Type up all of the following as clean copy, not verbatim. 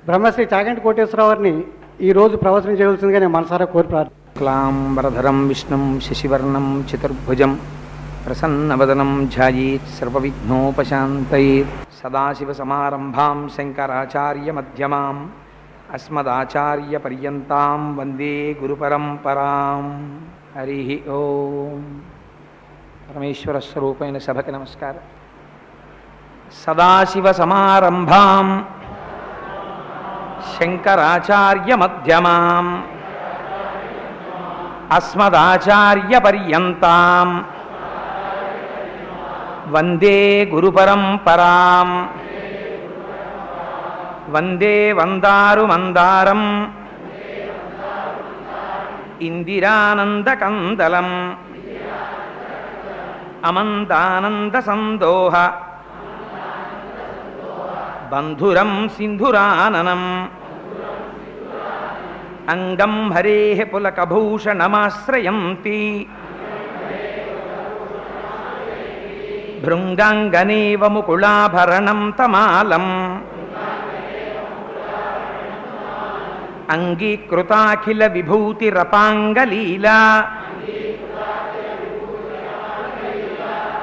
బ్రహ్మశ్రీ చాగంటి కోటేశ్వరరావు వారిని ఈరోజు ప్రవచనం చేయవలసిందిగా నేను మనసారా కోరి ప్రార్థన. క్లాంబరధరం విష్ణుం శశివర్ణం చతుర్భుజం ప్రసన్నవదనం ధ్యాయేత్ సర్వవిఘ్నోపశాంతయేత్. సదాశివసమారంభాం శంకరాచార్యమధ్యమాం అస్మదాచార్యపర్యంతాం వందే గురుపరంపరాం. హరి ఓం. పరమేశ్వర స్వరూపైన సభకి నమస్కారం. సదాశివసమారంభాం శంకరాచార్యమధ్యమాం అస్మదాచార్యపర్యంతాం వందే గురుపరంపరాం. వందే వందారు మందారం ఇందిరానందకందలం అమందానంద సందోహ బంధురం సింధురాననం అంగం హరేః పులకభూషణమాశ్రయంతి భృంగాంగనేవ ముకుళాభరణం తమాలం అంగీకృతాఖిల విభూతిరపాంగలీలా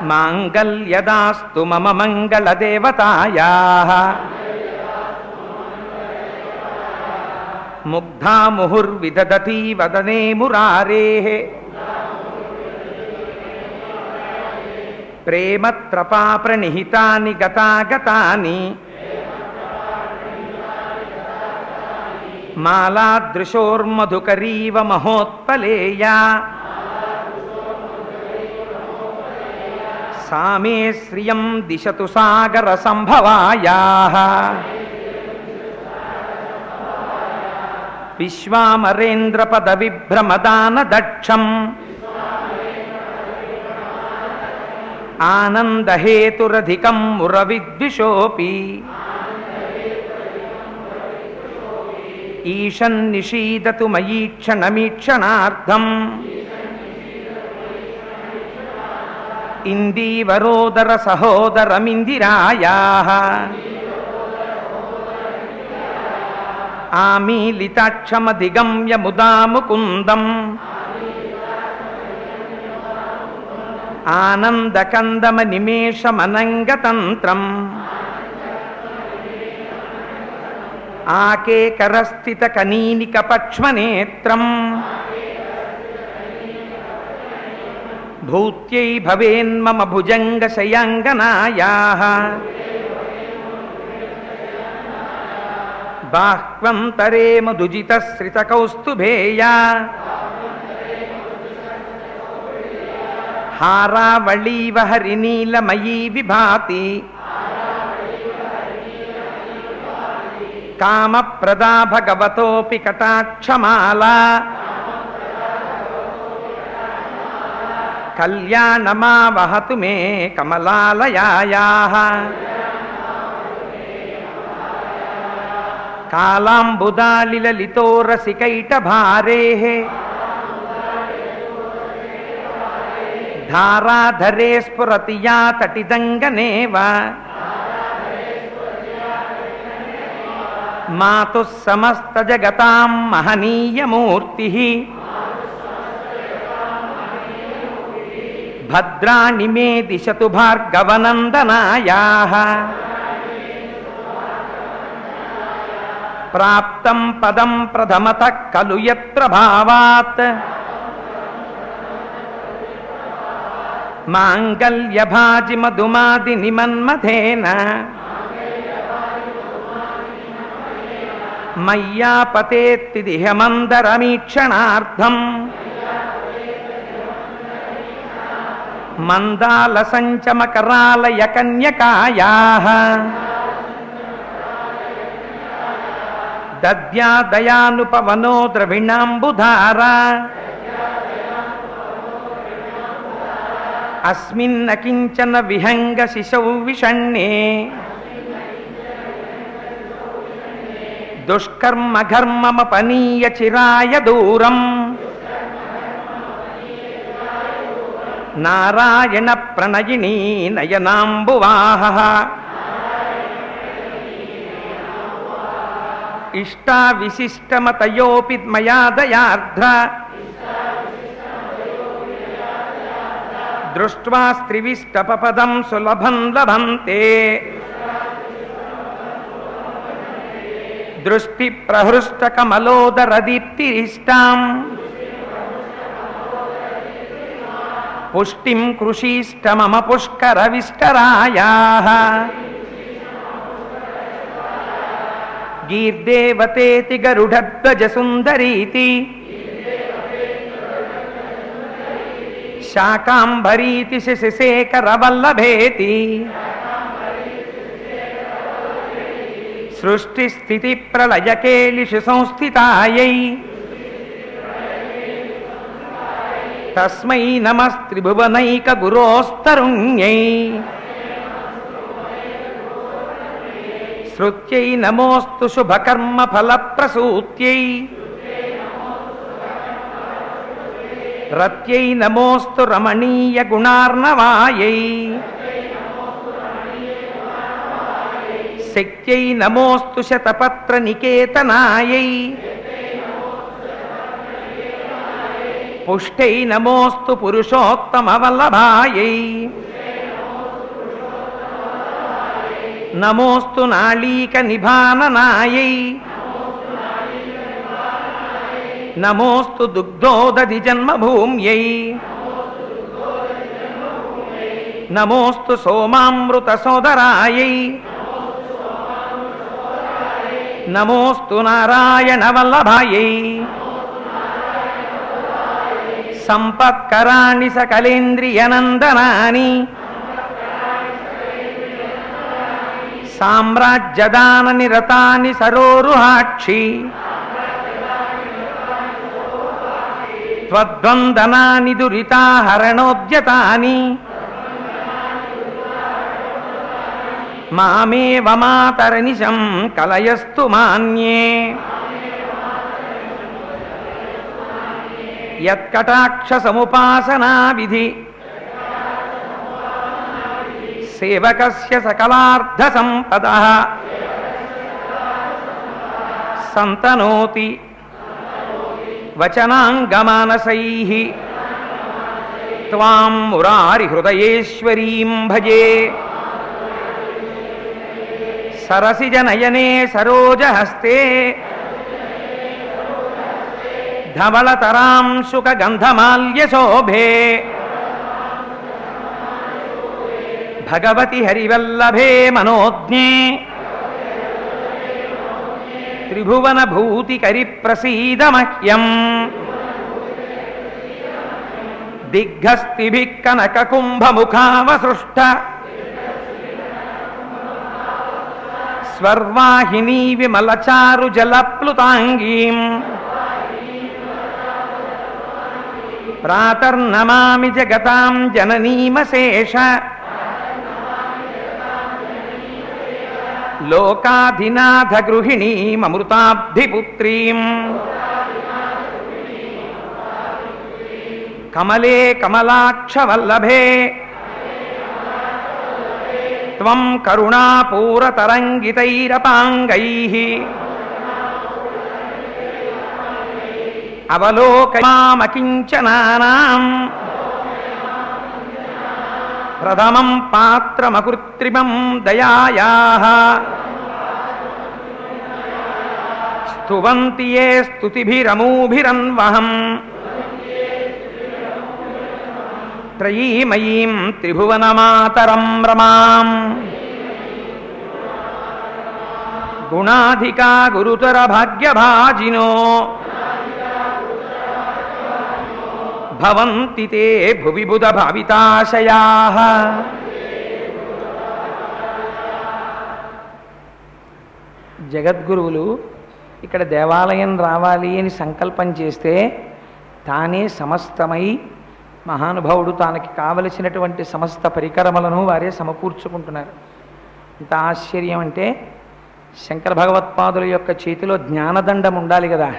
మాంగళ్యదాస్తు మమ మంగళదేవతాయాః. ముగ్ధా ముహుర్విదదతి వదనే మురారేః ప్రేమత్రపా ప్రణిహితాని గతాగతాని మాలాదృశోర్మధుకరీవ మహోత్పలేయా సామే శ్రియం దిశతు సాగర సంభవాయాః. విశ్వామరేంద్ర పద విభ్రమదాన దక్షం ఆనందహేతురధికం మురవిద్విషోపి ఈశన్నిషీదతు మయీక్షణమీక్షణార్థం ఇందీవరోదర సహోదరమిందిరాయాః. ఆమీలితాక్షమధిగమ్య ముదా ముకుందం ఆనందకందమనిమేషమనంగతంత్రం ఆకేకరస్థిత కనీనిక పక్ష్మనేత్రం భూత్యై భవేన్మమ భుజంగ శయాంగనాయాః. బాహ్వంతరే మధుజితశ్రిత కౌస్తుభేయా హారావళీవ హరినీలమయీ విభాతి కామప్రదా భగవతోపి కటాక్షమాలా కళ్యాణమావహతు మే కమలాలయాయాః. కాలాంబుదాలిలలితో రసికైటభారేః ధారాధరే స్ఫురతి యా తటిదంగనేవ మాతుః సమస్త జగతాం మహనీయమూర్తిః భద్రాణి మే దిశతు భార్గవనందనాయాః. ప్రాప్తం పదం ప్రథమతః ఖలు యత్ర భావాత్ మాంగళ్యభాజి మధుమాది నిమన్మథేన మయ్యాపతేత్తిదిహ మందరమీక్షణార్థం మందాలసంచమకరాలయ కన్యకాయాః. దద్యాదయానుపవనో ద్రవిణాంబుధారా అస్మిన్న కించన విహంగ శిశౌ విషణ్ణే దుష్కర్మ ఘర్మమపనీయ చిరాయ దూరం నారాయణ ప్రణయినీ నయనాంబువాహ ఇష్టా విశిష్టమతయోపి మయా దయార్ధ్ర దృష్ట్వా స్త్రివిష్టపదం సులభం లభంతే దృష్టి ప్రహృష్ట కమలోదరదీప్తిరిష్టాం పుష్టిం కృషీష్టమమ పుష్కరవిష్టరాయాః గీర్దేవతేతి గరుడధ్వజ సుందరీతి శాకాంబరీతి శశిశేఖరవల్లభేతి సృష్టిస్థితి ప్రళయకేలిషు సంస్థితాయై తస్మై నమస్త్రిభువనైక గురోస్తరుణ్యై శ్రుత్యై నమోస్తు శుభకర్మ ఫలప్రసూత్యై రత్యై నమోస్తు రమణీయ గుణార్ణవాయై శక్త్యై నమోస్తు శతపత్ర నికేతనాయై పుష్టై నమోస్తు పురుషోత్తమ వల్లభాయై నమోస్తు నాళీక నిభాననాయై నమోస్తు దుగ్ధోదధి జన్మభూమ్యై నమోస్తు సోమామృత సోదరాయై నమోస్తు నారాయణ వల్లభాయై సంపత్కరాణి సకలేంద్రియనందనాని సామ్రాజ్యదాన నిరతాని సరోరుహాక్షి త్వద్వందనాని దురితాహరణోద్యతాని మామేవ మాతరనిశం కలయస్తు మాన్యే యత్కటాక్ష సముపాసనా విధి సేవకస్య సకలార్థ సంపదః సంతనోతి వచనాంగమానసైః త్వాం మురారి హృదయేశ్వరీం భజే సరసిజనయనే సరోజహస్తే ధవళతరాం శుకగంధమాల్యశోభే భగవతి హరివల్లభే మనోజ్ఞే త్రిభువనభూతికరి ప్రసీద మహ్యం దిగ్ఘస్తిభిః కనకకుంభముఖావసృష్ట స్వర్వాహినీ విమలచారు జలప్లుతాంగీం ప్రాతర్నమామి జగతాం జననీమశేష లోకాధినాథ గృహిణీమృతాబ్ధిపుత్రీం కమలే కమలాక్షవల్లభే త్వం కరుణాపూరతరంగితైరపాంగైః అవలోకయామకించనానాం ప్రథమం పాత్రమకృత్రిమం దయాయాః స్తువంతి యే స్తుతిభిరమూభిరన్వహం త్రయీమయీం త్రిభువనమాతరం రమాం గుణాధికా గురుతర భాగ్యభాజినో భవంతి తే భువి బుధ భావితాశయాః. జగద్గురువులు ఇక్కడ దేవాలయం రావాలి అని సంకల్పం చేస్తే తానే సమస్తమై మహానుభావుడు తనకి కావలసినటువంటి సమస్త పరికరములను వారే సమకూర్చుకుంటున్నారు. ఇంత ఆశ్చర్యం అంటే శంకర భగవత్పాదుల యొక్క చేతిలో జ్ఞానదండం ఉండాలి కదా,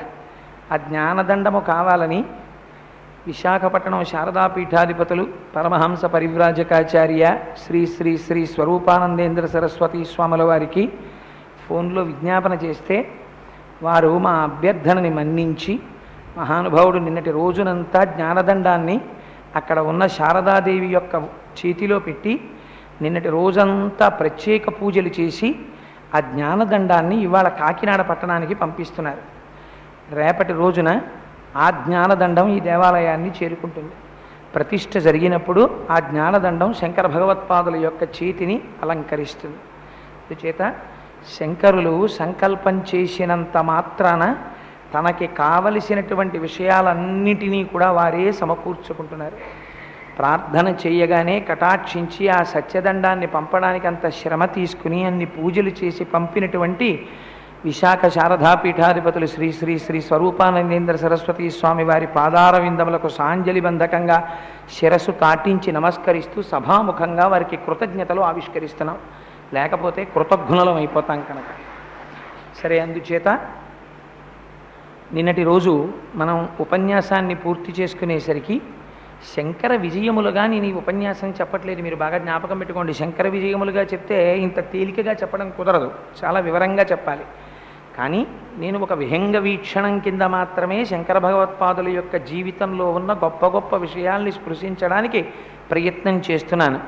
ఆ జ్ఞానదండము కావాలని విశాఖపట్నం శారదాపీఠాధిపతులు పరమహంస పరివ్రాజకాచార్య శ్రీ శ్రీ శ్రీ స్వరూపానందేంద్ర సరస్వతీ స్వాముల వారికి ఫోన్లో విజ్ఞాపన చేస్తే వారు మా అభ్యర్థనని మన్నించి మహానుభావుడు నిన్నటి రోజునంతా జ్ఞానదండాన్ని అక్కడ ఉన్న శారదాదేవి యొక్క చేతిలో పెట్టి నిన్నటి రోజంతా ప్రత్యేక పూజలు చేసి ఆ జ్ఞానదండాన్ని ఇవాళ కాకినాడ పట్టణానికి పంపిస్తున్నారు. రేపటి రోజున ఆ జ్ఞానదండం ఈ దేవాలయాన్ని చేరుకుంటుంది. ప్రతిష్ఠ జరిగినప్పుడు ఆ జ్ఞానదండం శంకర భగవత్పాదుల యొక్క చేతిని అలంకరిస్తుంది. అందుచేత శంకరులు సంకల్పం చేసినంత మాత్రాన తనకి కావలసినటువంటి విషయాలన్నిటినీ కూడా వారే సమకూర్చుకుంటున్నారు. ప్రార్థన చేయగానే కటాక్షించి ఆ సత్యదండాన్ని పంపడానికి అంత శ్రమ తీసుకుని అన్ని పూజలు చేసి పంపినటువంటి విశాఖ శారదాపీఠాధిపతులు శ్రీ శ్రీ శ్రీ స్వరూపానందేంద్ర సరస్వతీ స్వామి వారి పాదార విందములకు సాంజలి బంధకంగా శిరస్సు తాటించి నమస్కరిస్తూ సభాముఖంగా వారికి కృతజ్ఞతలు ఆవిష్కరిస్తున్నాం. లేకపోతే కృతజ్ఞులం అయిపోతాం కనుక. సరే, అందుచేత నిన్నటి రోజు మనం ఉపన్యాసాన్ని పూర్తి చేసుకునేసరికి శంకర విజయములుగా నేను ఈ ఉపన్యాసం చెప్పట్లేదు, మీరు బాగా జ్ఞాపకం పెట్టుకోండి. శంకర విజయములుగా చెప్తే ఇంత తేలికగా చెప్పడం కుదరదు, చాలా వివరంగా చెప్పాలి. కానీ నేను ఒక విహంగ వీక్షణం కింద మాత్రమే శంకర భగవత్పాదుల యొక్క జీవితంలో ఉన్న గొప్ప గొప్ప విషయాల్ని స్పృశించడానికి ప్రయత్నం చేస్తున్నాను.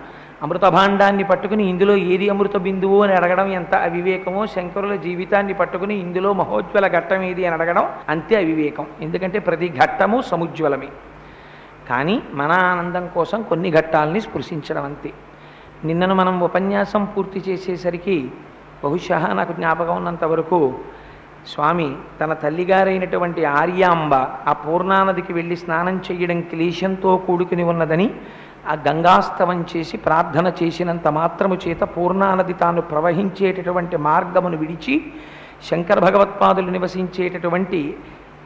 అమృత భాండాన్ని పట్టుకుని ఇందులో ఏది అమృత బిందువు అని అడగడం ఎంత అవివేకమో, శంకరుల జీవితాన్ని పట్టుకుని ఇందులో మహోజ్వల ఘట్టం ఏది అని అడగడం అంతే అవివేకం. ఎందుకంటే ప్రతి ఘట్టము సముజ్వలమే. కానీ మన ఆనందం కోసం కొన్ని ఘట్టాలని స్పృశించడం అంతే. నిన్నను మనం ఉపన్యాసం పూర్తి చేసేసరికి బహుశా నాకు జ్ఞాపకం ఉన్నంత వరకు స్వామి తన తల్లిగారైనటువంటి ఆర్యాంబ ఆ పూర్ణానదికి వెళ్ళి స్నానం చేయడం క్లేశంతో కూడుకుని ఉన్నదని ఆ గంగాస్తవం చేసి ప్రార్థన చేసినంత మాత్రము చేత పూర్ణానది తాను ప్రవహించేటటువంటి మార్గమును విడిచి శంకర భగవత్పాదులు నివసించేటటువంటి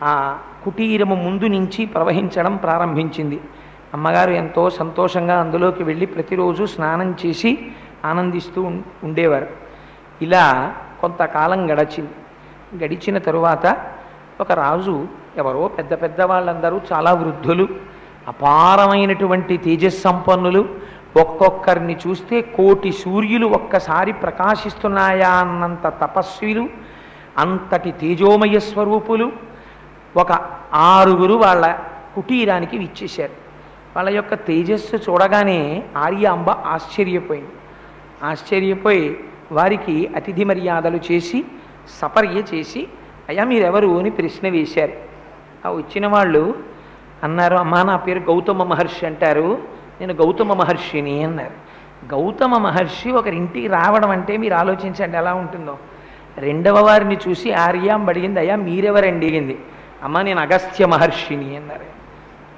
ఆ కుటీరము ముందు నుంచి ప్రవహించడం ప్రారంభించింది. అమ్మగారు ఎంతో సంతోషంగా అందులోకి వెళ్ళి ప్రతిరోజు స్నానం చేసి ఆనందిస్తూ ఉండేవారు. ఇలా కొంతకాలం గడిచిన తరువాత ఒక రాజు, ఎవరో పెద్ద పెద్ద వాళ్ళందరూ చాలా వృద్ధులు, అపారమైనటువంటి తేజస్సంపన్నులు, ఒక్కొక్కరిని చూస్తే కోటి సూర్యులు ఒక్కసారి ప్రకాశిస్తున్నాయా అన్నంత తపస్విలు, అంతటి తేజోమయ స్వరూపులు ఒక 6 వాళ్ళ కుటీరానికి విచ్చేశారు. వాళ్ళ యొక్క తేజస్సు చూడగానే ఆర్యాంబ ఆశ్చర్యపోయి వారికి అతిథి మర్యాదలు చేసి సపర్య చేసి, అయ్యా మీరెవరు అని ప్రశ్న వేశారు. ఆ వచ్చిన వాళ్ళు అన్నారు, అమ్మా నా పేరు గౌతమ మహర్షి అంటారు, నేను గౌతమ మహర్షిని అన్నారు. గౌతమ మహర్షి ఒకరింటికి రావడం అంటే మీరు ఆలోచించండి ఎలా ఉంటుందో. 2వ వారిని చూసి ఆర్యాంబ అడిగింది, అయ్యా మీరెవరండి అడిగింది. అమ్మ నేను అగస్త్య మహర్షిని అన్నారు.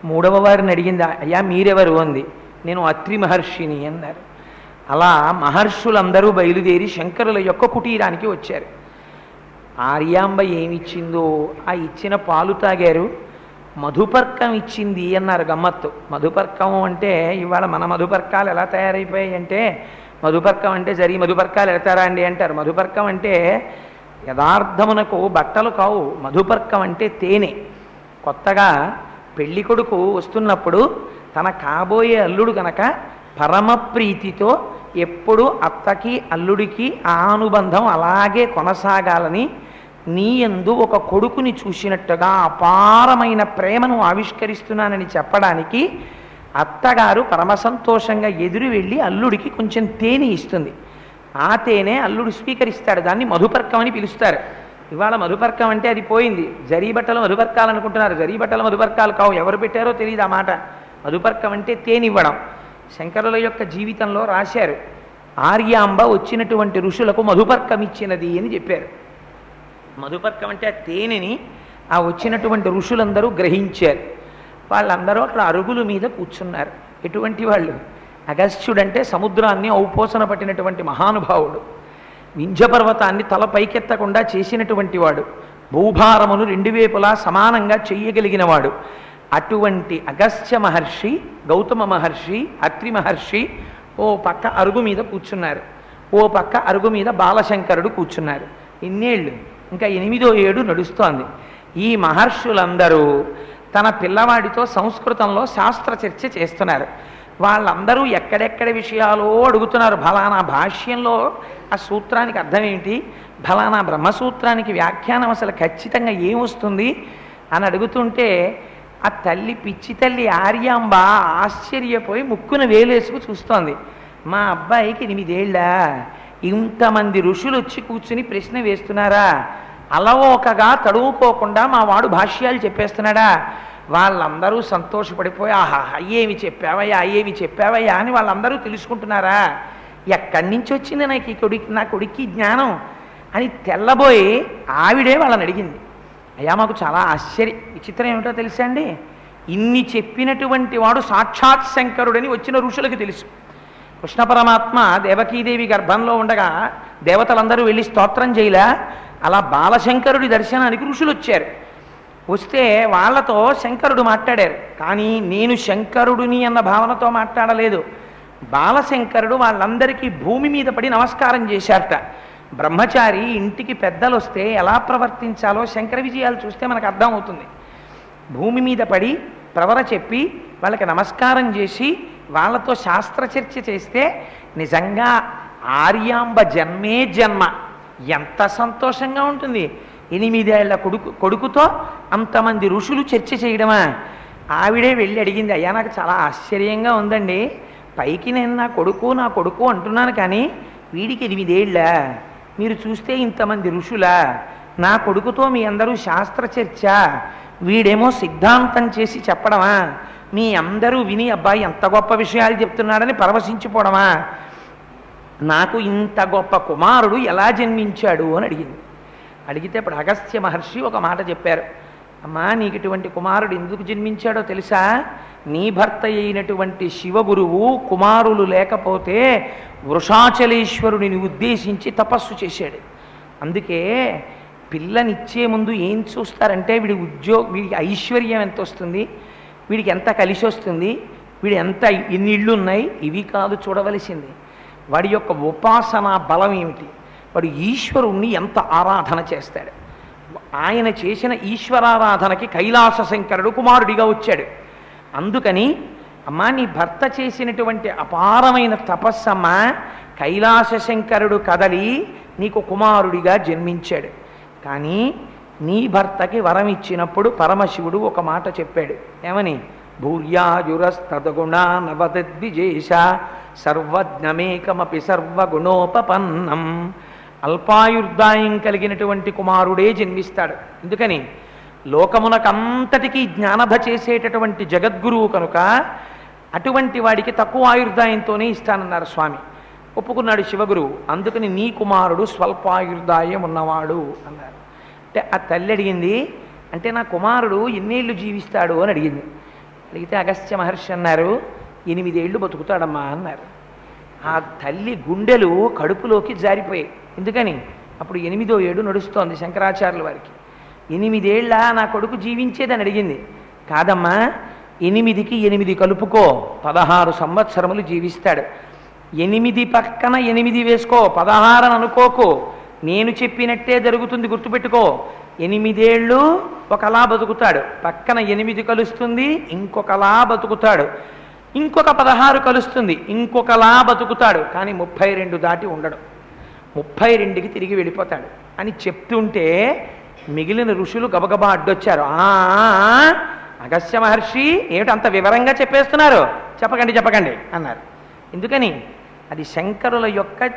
3వ వారిని అడిగింది, అయ్యా మీరెవరు అంది. నేను అత్రి మహర్షిని అన్నారు. అలా మహర్షులందరూ బయలుదేరి శంకరుల యొక్క కుటీరానికి వచ్చారు. ఆర్యాంబ ఏమిచ్చిందో ఆ ఇచ్చిన పాలు తాగారు. మధుపర్కం ఇచ్చింది అన్నారు. గమ్మత్తు. మధుపర్కం అంటే ఇవాళ మన మధుపర్కాలు ఎలా తయారైపోయాయి అంటే, మధుపర్కం అంటే జరి మధుపర్కాలు ఎడతారా అండి అంటారు. మధుపర్కం అంటే యథార్థమునకు బట్టలు కావు. మధుపర్కం అంటే తేనె. కొత్తగా పెళ్లి కొడుకు వస్తున్నప్పుడు తన కాబోయే అల్లుడు కనుక పరమ ప్రీతితో ఎప్పుడు అత్తకి అల్లుడికి ఆ అనుబంధం అలాగే కొనసాగాలని నీయందు ఒక కొడుకుని చూసినట్టుగా అపారమైన ప్రేమను ఆవిష్కరిస్తున్నానని చెప్పడానికి అత్తగారు పరమ సంతోషంగా ఎదురు వెళ్ళి అల్లుడికి కొంచెం తేనె ఇస్తుంది. ఆ తేనె అల్లుడు స్వీకరిస్తాడు. దాన్ని మధుపర్కం అని పిలుస్తారు. ఇవాళ మధుపర్కం అంటే అది పోయింది. జరీ బట్టలు మధుపర్కాలు అనుకుంటున్నారు. జరీ బట్టలు మధుపర్కాలు కావు. ఎవరు పెట్టారో తెలియదు ఆ మాట. మధుపర్కం అంటే తేనివ్వడం. శంకరుల యొక్క జీవితంలో రాశారు, ఆర్యాంబ వచ్చినటువంటి ఋషులకు మధుపర్కం ఇచ్చినది అని చెప్పారు. మధుపర్కం అంటే ఆ తేనెని ఆ వచ్చినటువంటి ఋషులందరూ గ్రహించారు. వాళ్ళందరూ అక్కడ అరుగుల మీద కూర్చున్నారు. ఎటువంటి వాళ్ళు? అగస్త్యుడంటే సముద్రాన్ని ఔపోసన పట్టినటువంటి మహానుభావుడు, వింధ్యపర్వతాన్ని తల పైకెత్తకుండా చేసినటువంటి వాడు, భూభారమును 2 వైపులా సమానంగా చెయ్యగలిగిన వాడు. అటువంటి అగస్త్య మహర్షి, గౌతమ మహర్షి, అత్రి మహర్షి ఓ పక్క అరుగు మీద కూర్చున్నారు. ఓ పక్క అరుగు మీద బాలశంకరుడు కూర్చున్నారు. ఇన్నేళ్ళు ఇంకా 8వ ఏడు నడుస్తోంది. ఈ మహర్షులందరూ తన పిల్లవాడితో సంస్కృతంలో శాస్త్ర చర్చ చేస్తున్నారు. వాళ్ళందరూ ఎక్కడెక్కడ విషయాలో అడుగుతున్నారు. ఫలానా భాష్యంలో ఆ సూత్రానికి అర్థం ఏమిటి, ఫలానా బ్రహ్మసూత్రానికి వ్యాఖ్యానం అసలు ఖచ్చితంగా ఏమొస్తుంది అని అడుగుతుంటే ఆ తల్లి, పిచ్చి తల్లి ఆర్యాంబ ఆశ్చర్యపోయి ముక్కున వేలేసుకు చూస్తోంది. మా అబ్బాయికి 8 ఏళ్ళ, ఇంతమంది ఋషులు వచ్చి కూర్చుని ప్రశ్న వేస్తున్నారా, అలవోకగా తడువుకోకుండా మా వాడు భాష్యాలు చెప్పేస్తున్నాడా, వాళ్ళందరూ సంతోషపడిపోయి ఆహా ఏమి చెప్పావయ్యా అని వాళ్ళందరూ తెలుసుకుంటున్నారా, ఎక్కడి నుంచి వచ్చింది నా కొడుక్కి జ్ఞానం అని తెల్లబోయి ఆవిడే వాళ్ళని అడిగింది. అయ్యా మాకు చాలా విచిత్రం ఏమిటో తెలుసా అండి, ఇన్ని చెప్పినటువంటి వాడు సాక్షాత్ శంకరుడని వచ్చిన ఋషులకు తెలుసు. కృష్ణ పరమాత్మ దేవకీదేవి గర్భంలో ఉండగా దేవతలందరూ వెళ్ళి స్తోత్రం చేయలా, అలా బాలశంకరుడి దర్శనానికి ఋషులు వచ్చారు. వస్తే వాళ్ళతో శంకరుడు మాట్లాడారు. కానీ నేను శంకరుడిని అన్న భావనతో మాట్లాడలేదు. బాలశంకరుడు వాళ్ళందరికీ భూమి మీద పడి నమస్కారం చేశారట. బ్రహ్మచారి ఇంటికి పెద్దలు వస్తే ఎలా ప్రవర్తించాలో శంకర విజయాలు చూస్తే మనకు అర్థం అవుతుంది. భూమి మీద పడి ప్రవర చెప్పి వాళ్ళకి నమస్కారం చేసి వాళ్ళతో శాస్త్రచర్చ చేస్తే నిజంగా ఆర్యాంబ జన్మే జన్మ ఎంత సంతోషంగా ఉంటుంది. 8 ఏళ్ల కొడుకుతో అంతమంది ఋషులు చర్చ చేయడమా. ఆవిడే వెళ్ళి అడిగింది, అయ్యా నాకు చాలా ఆశ్చర్యంగా ఉందండి, పైకి నేను నా కొడుకు అంటున్నాను, కానీ వీడికి 8 ఏళ్ళ, మీరు చూస్తే ఇంతమంది ఋషులా, నా కొడుకుతో మీ అందరూ శాస్త్రచర్చ, వీడేమో సిద్ధాంతం చేసి చెప్పడమా, మీ అందరూ విని అబ్బాయి ఎంత గొప్ప విషయాలు చెప్తున్నాడని పరవశించిపోవడమా, నాకు ఇంత గొప్ప కుమారుడు ఎలా జన్మించాడు అని అడిగింది. అడిగితే ఇప్పుడు అగస్త్య మహర్షి ఒక మాట చెప్పారు. అమ్మా నీకు ఇటువంటి కుమారుడు ఎందుకు జన్మించాడో తెలుసా, నీ భర్త అయినటువంటి శివగురువు కుమారులు లేకపోతే వృషాచలేశ్వరుడిని ఉద్దేశించి తపస్సు చేశాడు. అందుకే పిల్లనిచ్చే ముందు ఏం చూస్తారంటే వీడికి ఐశ్వర్యం ఎంత వస్తుంది, వీడికి ఎంత కలిసి వస్తుంది, వీడు ఎన్ని ఇళ్ళు ఉన్నాయి, ఇవి కాదు చూడవలసింది, వాడి యొక్క ఉపాసనా బలం ఏమిటి, వాడు ఈశ్వరుణ్ణి ఎంత ఆరాధన చేస్తాడు. ఆయన చేసిన ఈశ్వరారాధనకి కైలాస శంకరుడు కుమారుడిగా వచ్చాడు. అందుకని అమ్మా నీ భర్త చేసినటువంటి అపారమైన తపస్సమ్మ, కైలాస శంకరుడు కదలి నీకు కుమారుడిగా జన్మించాడు. కానీ నీ భర్తకి వరం ఇచ్చినప్పుడు పరమశివుడు ఒక మాట చెప్పాడు. ఏమని, భూర్యాయురస్తదగుణా నవద్విజేష సర్వజ్ఞమేకమపి సర్వగుణోపపన్నం. అల్పాయుర్దాయం కలిగినటువంటి కుమారుడే జన్మిస్తాడు. ఎందుకని, లోకమునకంతటికీ జ్ఞానభ చేసేటటువంటి జగద్గురువు కనుక అటువంటి వాడికి తక్కువ ఆయుర్దాయంతోనే ఇస్తానన్నారు స్వామి. ఒప్పుకున్నాడు శివగురువు. అందుకని నీ కుమారుడు స్వల్పాయుర్దాయం ఉన్నవాడు అన్నారు. అంటే ఆ తల్లి అడిగింది, అంటే నా కుమారుడు ఎన్నేళ్ళు జీవిస్తాడు అని అడిగింది. అడిగితే అగస్త్య మహర్షి అన్నారు, 8 ఏళ్ళు బతుకుతాడమ్మా అన్నారు. ఆ తల్లి గుండెలు కడుపులోకి జారిపోయాయి. ఎందుకని, అప్పుడు 8వ ఏడు నడుస్తోంది శంకరాచార్యుల వారికి. 8 ఏళ్ళ నా కొడుకు జీవించేదని అడిగింది. కాదమ్మా, 8కి 8 కలుపుకో, 16 సంవత్సరములు జీవిస్తాడు. 8 పక్కన 8 వేసుకో, 16 అని అనుకోకు, నేను చెప్పినట్టే జరుగుతుంది, గుర్తుపెట్టుకో. 8 ఏళ్ళు ఒకలా బతుకుతాడు, పక్కన 8 కలుస్తుంది, ఇంకొకలా బతుకుతాడు, ఇంకొక 16 కలుస్తుంది, ఇంకొకలా బతుకుతాడు, కానీ 32 దాటి ఉండడు, 32కి తిరిగి వెళ్ళిపోతాడు అని చెప్తుంటే మిగిలిన ఋషులు గబగబా అడ్డొచ్చారు. అగస్త్య మహర్షి ఏమిటి అంత వివరంగా చెప్పేస్తున్నారు, చెప్పకండి అన్నారు. ఎందుకని, అది శంకరుల యొక్క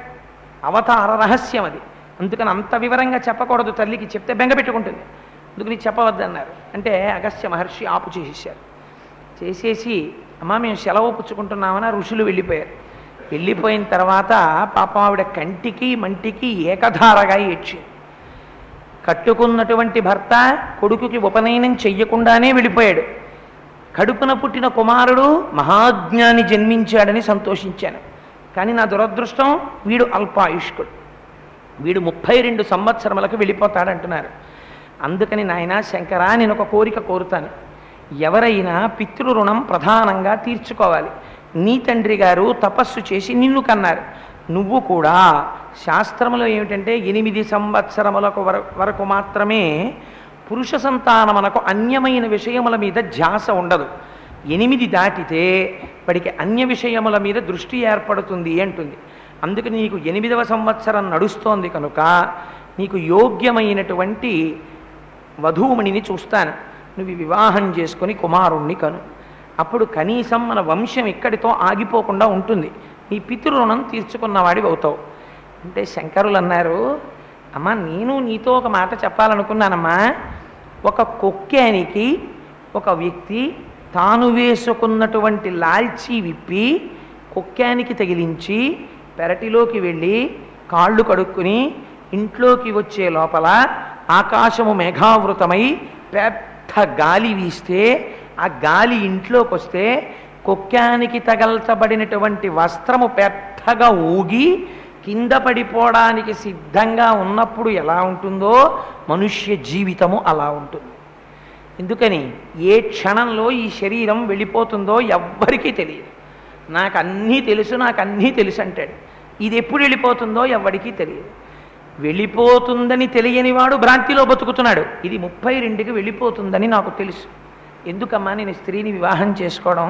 అవతార రహస్యం అది. అందుకని అంత వివరంగా చెప్పకూడదు, తల్లికి చెప్తే బెంగ పెట్టుకుంటుంది, అందుకని చెప్పవద్దన్నారు. అంటే అగస్త్య మహర్షి ఆపు చేసేసారు. చేసేసి అమ్మా మేము సెలవు పుచ్చుకుంటున్నామని ఋషులు వెళ్ళిపోయారు. వెళ్ళిపోయిన తర్వాత పాపం ఆవిడ కంటికి మంటికి ఏకధారగా ఏడ్చింది. కట్టుకున్నటువంటి భర్త కొడుకుకి ఉపనయనం చెయ్యకుండానే వెళ్ళిపోయాడు. కడుపున పుట్టిన కుమారుడు మహాజ్ఞాని జన్మించాడని సంతోషించాను, కానీ నా దురదృష్టం వీడు అల్పాయుష్కుడు, వీడు 32 సంవత్సరములకు వెళ్ళిపోతాడంటున్నారు. అందుకని నాయన శంకరా నేను ఒక కోరిక కోరుతాను, ఎవరైనా పితృ రుణం ప్రధానంగా తీర్చుకోవాలి. నీ తండ్రి గారు తపస్సు చేసి నిన్ను కన్నారు, నువ్వు కూడా శాస్త్రములో ఏమిటంటే 8 సంవత్సరములకు వరకు మాత్రమే పురుష సంతానమునకు అన్యమైన విషయముల మీద ధ్యాస ఉండదు. 8 దాటితే వాడికి అన్య విషయముల మీద దృష్టి ఏర్పడుతుంది అంటుంది. అందుకు నీకు 8వ సంవత్సరం నడుస్తోంది కనుక నీకు యోగ్యమైనటువంటి వధూమణిని చూస్తాను, నువ్వు వివాహం చేసుకొని కుమారుణ్ణి కను. అప్పుడు కనీసం మన వంశం ఇక్కడితో ఆగిపోకుండా ఉంటుంది, నీ పితృరుణం తీర్చుకున్నవాడివి అవుతావు. అంటే శంకరులు అన్నారు, అమ్మా నేను నీతో ఒక మాట చెప్పాలనుకున్నానమ్మా. ఒక కొక్కానికి ఒక వ్యక్తి తాను వేసుకున్నటువంటి లాల్చీ విప్పి కొక్కానికి తగిలించి పెరటిలోకి వెళ్ళి కాళ్ళు కడుక్కుని ఇంట్లోకి వచ్చే లోపల ఆకాశము మేఘావృతమై పెద్ద గాలి వీస్తే ఆ గాలి ఇంట్లోకి వస్తే కొక్కానికి తగల్చబడినటువంటి వస్త్రము పెద్దగా ఊగి కింద పడిపోవడానికి సిద్ధంగా ఉన్నప్పుడు ఎలా ఉంటుందో మనుష్య జీవితము అలా ఉంటుంది. ఎందుకని ఏ క్షణంలో ఈ శరీరం వెళ్ళిపోతుందో ఎవ్వరికీ తెలియదు. నాకు అన్నీ తెలుసు అంటాడు. ఇది ఎప్పుడు వెళ్ళిపోతుందో ఎవ్వడికి తెలియదు. వెళ్ళిపోతుందని తెలియని వాడు భ్రాంతిలో బతుకుతున్నాడు. ఇది 32కి వెళ్ళిపోతుందని నాకు తెలుసు. ఎందుకమ్మా నేను స్త్రీని వివాహం చేసుకోవడం,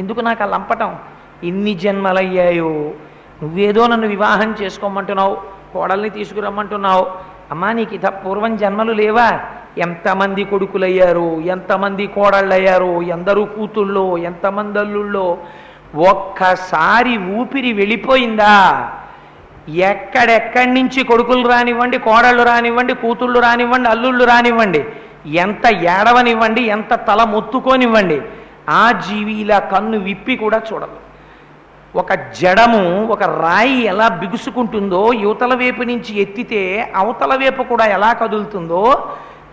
ఎందుకు నాకు ఆ లంపటం, ఎన్ని జన్మలయ్యాయో, నువ్వేదో నన్ను వివాహం చేసుకోమంటున్నావు, కోడల్ని తీసుకురమ్మంటున్నావు. అమ్మా నీకు ఇత పూర్వం జన్మలు లేవా? ఎంతమంది కొడుకులయ్యారు, ఎంతమంది కోడళ్ళయ్యారు, ఎందరూ కూతుళ్ళో, ఎంతమంది అల్లుళ్ళో. ఒక్కసారి ఊపిరి వెళ్ళిపోయిందా ఎక్కడెక్కడి నుంచి కొడుకులు రానివ్వండి, కోడళ్ళు రానివ్వండి, కూతుళ్ళు రానివ్వండి, అల్లుళ్ళు రానివ్వండి, ఎంత ఏడవనివ్వండి, ఎంత తల మొత్తుకోనివ్వండి, ఆ జీవి ఇలా కన్ను విప్పి కూడా చూడదు. ఒక జడము ఒక రాయి ఎలా బిగుసుకుంటుందో, యువతల వైపు నుంచి ఎత్తితే అవతల వైపు కూడా ఎలా కదులుతుందో,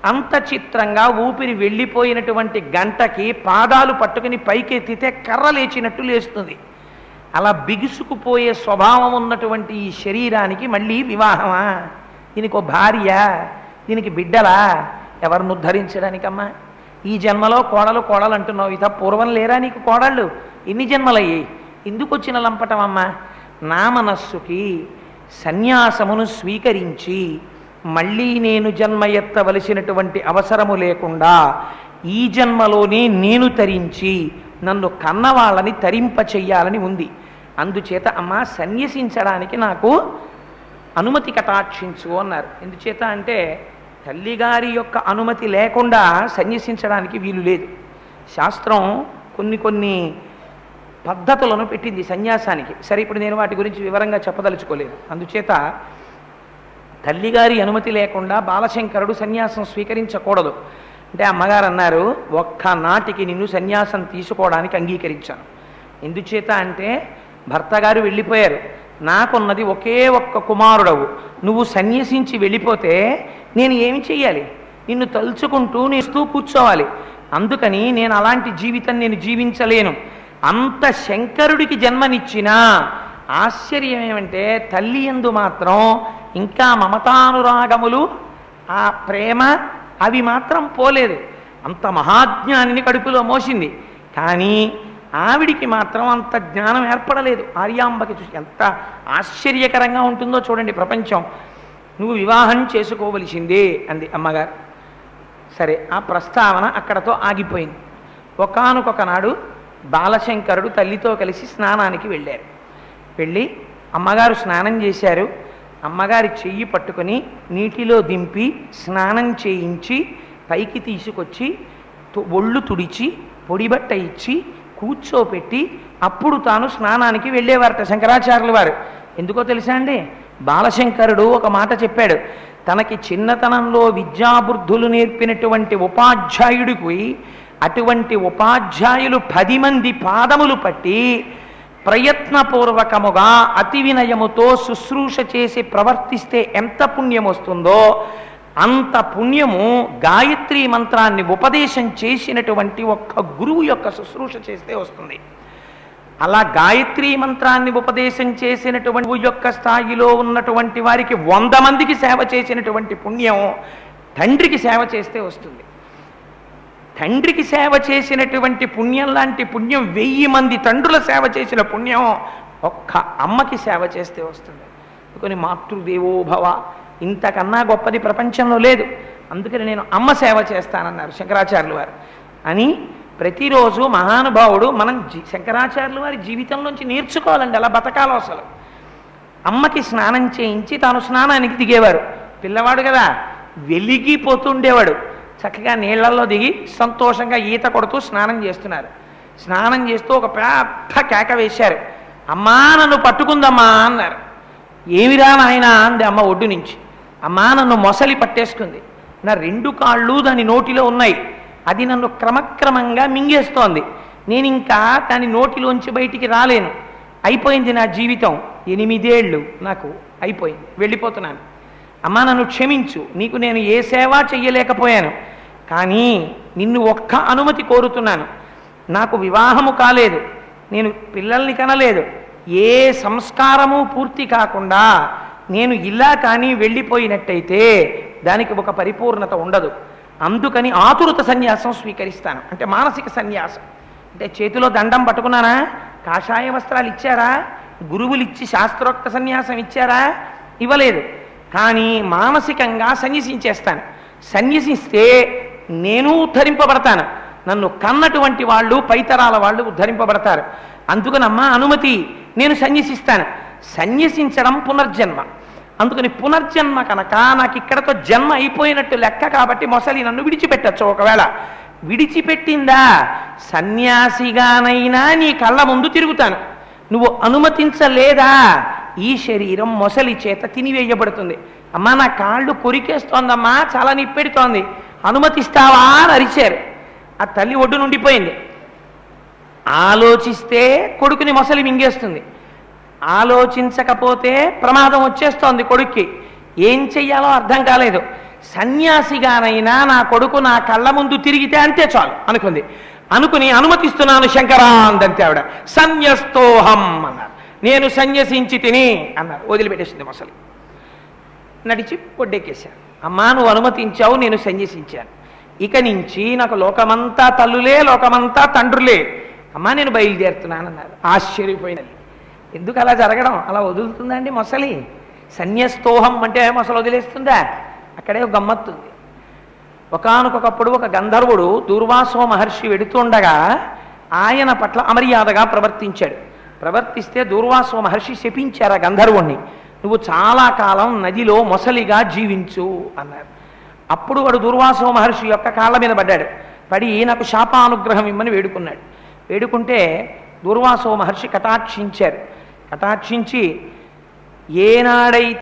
అంత చిత్రంగా ఊపిరి వెళ్ళిపోయినటువంటి గంటకి పాదాలు పట్టుకుని పైకెత్తితే కర్ర లేచినట్టు లేస్తుంది. అలా బిగుసుకుపోయే స్వభావం ఉన్నటువంటి ఈ శరీరానికి మళ్ళీ వివాహమా? దీనికి ఒక భార్య, దీనికి బిడ్డలా? ఎవరిని ఉద్ధరించడానికమ్మా? ఈ జన్మలో కోడలు అంటున్నావు, ఇత పూర్వం లేరా నీకు కోడళ్ళు? ఎన్ని జన్మలయ్యాయి? ఎందుకు వచ్చిన లంపటం అమ్మా? నా మనస్సుకి సన్యాసమును స్వీకరించి మళ్ళీ నేను జన్మ ఎత్తవలసినటువంటి అవసరము లేకుండా ఈ జన్మలోనే నేను తరించి నన్ను కన్నవాళ్ళని తరింప చెయ్యాలని ఉంది. అందుచేత అమ్మా సన్యసించడానికి నాకు అనుమతి కటాక్షించు అన్నారు. ఎందుచేత అంటే తల్లిగారి యొక్క అనుమతి లేకుండా సన్యసించడానికి వీలు లేదు. శాస్త్రం కొన్ని పద్ధతులను పెట్టింది సన్యాసానికి. సరే, ఇప్పుడు నేను వాటి గురించి వివరంగా చెప్పదలుచుకోలేదు. అందుచేత తల్లిగారి అనుమతి లేకుండా బాలశంకరుడు సన్యాసం స్వీకరించకూడదు. అంటే అమ్మగారు అన్నారు, ఒక్కనాటికి నిన్ను సన్యాసం తీసుకోవడానికి అంగీకరించాను. ఎందుచేత అంటే భర్త గారు వెళ్ళిపోయారు, నాకున్నది ఒకే ఒక్క కుమారుడవు, నువ్వు సన్యసించి వెళ్ళిపోతే నేను ఏమి చెయ్యాలి? నిన్ను తలుచుకుంటూ నేస్తూ కూర్చోవాలి. అందుకని నేను అలాంటి జీవితం నేను జీవించలేను. అంత శంకరుడికి జన్మనిచ్చినా ఆశ్చర్యం ఏమంటే తల్లి యందు మాత్రం ఇంకా మమతానురాగములు, ఆ ప్రేమ అవి మాత్రం పోలేదు. అంత మహాజ్ఞానిని కడుపులో మోసింది, కానీ ఆవిడికి మాత్రం అంత జ్ఞానం ఏర్పడలేదు. ఆర్యాంబకి చూసి ఎంత ఆశ్చర్యకరంగా ఉంటుందో చూడండి ప్రపంచం. నువ్వు వివాహం చేసుకోవలసిందే అంది అమ్మగారు. సరే, ఆ ప్రస్తావన అక్కడతో ఆగిపోయింది. ఒకానొక నాడు బాలశంకరుడు తల్లితో కలిసి స్నానానికి వెళ్ళారు. వెళ్ళి అమ్మగారు స్నానం చేశారు. అమ్మగారి చెయ్యి పట్టుకొని నీటిలో దింపి స్నానం చేయించి పైకి తీసుకొచ్చి ఒళ్ళు తుడిచి పొడిబట్ట ఇచ్చి కూర్చోపెట్టి అప్పుడు తాను స్నానానికి వెళ్ళేవారట శంకరాచార్యుల వారు. ఎందుకో తెలుసా అండి? బాలశంకరుడు ఒక మాట చెప్పాడు. తనకి చిన్నతనంలో విద్యాబుద్ధులు నేర్పినటువంటి ఉపాధ్యాయుడికి అటువంటి ఉపాధ్యాయులు 10 మంది పాదములు పట్టి ప్రయత్నపూర్వకముగా అతి వినయముతో శుశ్రూష చేసి ప్రవర్తిస్తే ఎంత పుణ్యం వస్తుందో అంత పుణ్యము గాయత్రీ మంత్రాన్ని ఉపదేశం చేసినటువంటి ఒక్క గురువు యొక్క శుశ్రూష చేస్తే వస్తుంది. అలా గాయత్రీ మంత్రాన్ని ఉపదేశం చేసినటువంటి యొక్క స్థాయిలో ఉన్నటువంటి వారికి 100 మందికి సేవ చేసినటువంటి పుణ్యం తండ్రికి సేవ చేస్తే వస్తుంది. తండ్రికి సేవ చేసినటువంటి పుణ్యం లాంటి పుణ్యం 1000 మంది తండ్రుల సేవ చేసిన పుణ్యం ఒక్క అమ్మకి సేవ చేస్తే వస్తుంది. కొన్ని మాతృదేవోభవ, ఇంతకన్నా గొప్పది ప్రపంచంలో లేదు. అందుకని నేను అమ్మ సేవ చేస్తానన్నారు శంకరాచార్యుల వారు. అని ప్రతిరోజు మహానుభావుడు మనం శంకరాచార్యుల వారి జీవితంలోంచి నేర్చుకోవాలండి, అలా బతకాలి అసలు. అమ్మకి స్నానం చేయించి తాను స్నానానికి దిగేవారు. పిల్లవాడు కదా, వెలిగిపోతుండేవాడు. చక్కగా నీళ్లలో దిగి సంతోషంగా ఈత కొడుతూ స్నానం చేస్తున్నారు. స్నానం చేస్తూ ఒక పెద్ద కేక వేశారు. అమ్మా నన్ను పట్టుకుందమ్మా అన్నారు. ఏమిరా నాయనా అంది అమ్మ ఒడ్డు నుంచి. అమ్మా నన్ను మొసలి పట్టేసుకుంది, నా 2 కాళ్ళు దాని నోటిలో ఉన్నాయి, అది నన్ను క్రమక్రమంగా మింగేస్తోంది, నేను ఇంకా దాని నోటిలోంచి బయటికి రాలేను, అయిపోయింది నా జీవితం, 8 ఏళ్ళు నాకు అయిపోయింది, వెళ్ళిపోతున్నాను, అమ్మా నన్ను క్షమించు, నీకు నేను ఏ సేవ చెయ్యలేకపోయాను, కానీ నిన్ను ఒక్క అనుమతి కోరుతున్నాను, నాకు వివాహము కాలేదు, నేను పిల్లల్ని కనలేదు, ఏ సంస్కారము పూర్తి కాకుండా నేను ఇలా కానీ వెళ్ళిపోయినట్టయితే దానికి ఒక పరిపూర్ణత ఉండదు, అందుకని ఆతురత సన్యాసం స్వీకరిస్తాను. అంటే మానసిక సన్యాసం అంటే చేతిలో దండం పట్టుకున్నానా, కాషాయ వస్త్రాలు ఇచ్చారా, గురువులు ఇచ్చి శాస్త్రోక్త సన్యాసం ఇచ్చారా, ఇవ్వలేదు, కానీ మానసికంగా సన్యసించేస్తాను. సన్యసిస్తే నేను ఉద్ధరింపబడతాను, నన్ను కన్నటువంటి వాళ్ళు పైతరాల వాళ్ళు ఉద్ధరింపబడతారు, అందుకనమ్మా అనుమతి, నేను సన్యసిస్తాను. సన్యసించడం పునర్జన్మ, అందుకని పునర్జన్మ కనుక నాకు ఇక్కడతో జన్మ అయిపోయినట్టు లెక్క, కాబట్టి మొసలి నన్ను విడిచిపెట్టచ్చు. ఒకవేళ విడిచిపెట్టిందా, సన్యాసిగానైనా నీ కళ్ళ ముందు తిరుగుతాను, నువ్వు అనుమతించలేదా ఈ శరీరం మొసలి చేత తినివేయబడుతుంది. అమ్మా నా కాళ్ళు కొరికేస్తోందమ్మా, చాలా నిప్పెడుతోంది, అనుమతిస్తావా అని అరిచారు. ఆ తల్లి ఒడ్డు నుండిపోయింది. ఆలోచిస్తే కొడుకుని మొసలి మింగేస్తుంది, ఆలోచించకపోతే ప్రమాదం వచ్చేస్తోంది కొడుక్కి, ఏం చెయ్యాలో అర్థం కాలేదు. సన్యాసిగానైనా నా కొడుకు నా కళ్ళ ముందు తిరిగితే అంతే చాలు అనుకుంది. అనుకుని అనుమతిస్తున్నాను శంకరా అందంతే ఆవిడ. సన్యస్తోహం అన్నారు, నేను సన్యసించి తిని అన్నారు. వదిలిపెట్టేసింది మొసలి. నడిచి పొడ్డెక్కేశాను. అమ్మా నువ్వు అనుమతించావు, నేను సన్యసించాను, ఇక నుంచి నాకు లోకమంతా తల్లులే, లోకమంతా తండ్రులే, అమ్మా నేను బయలుదేరుతున్నానన్నారు. ఆశ్చర్యపోయినది. ఎందుకు అలా జరగడం, అలా వదులుతుందండి మొసలి? సన్యస్తోహం అంటే మొసలు వదిలేస్తుందా? అక్కడే ఒక గమ్మత్తుంది. ఒకానొకప్పుడు ఒక గంధర్వుడు దూర్వాసో మహర్షి వెడుతుండగా ఆయన పట్ల అమర్యాదగా ప్రవర్తించాడు. ప్రవర్తిస్తే దూర్వాసో మహర్షి శపించారు ఆ గంధర్వుణ్ణి, నువ్వు చాలా కాలం నదిలో మొసలిగా జీవించు అన్నారు. అప్పుడు వాడు దూర్వాసో మహర్షి యొక్క కాళ్ళ మీద పడ్డాడు. పడి నాకు శాపానుగ్రహం ఇమ్మని వేడుకున్నాడు. వేడుకుంటే దూర్వాసో మహర్షి కటాక్షించారు. కటాక్షించి ఏనాడైతే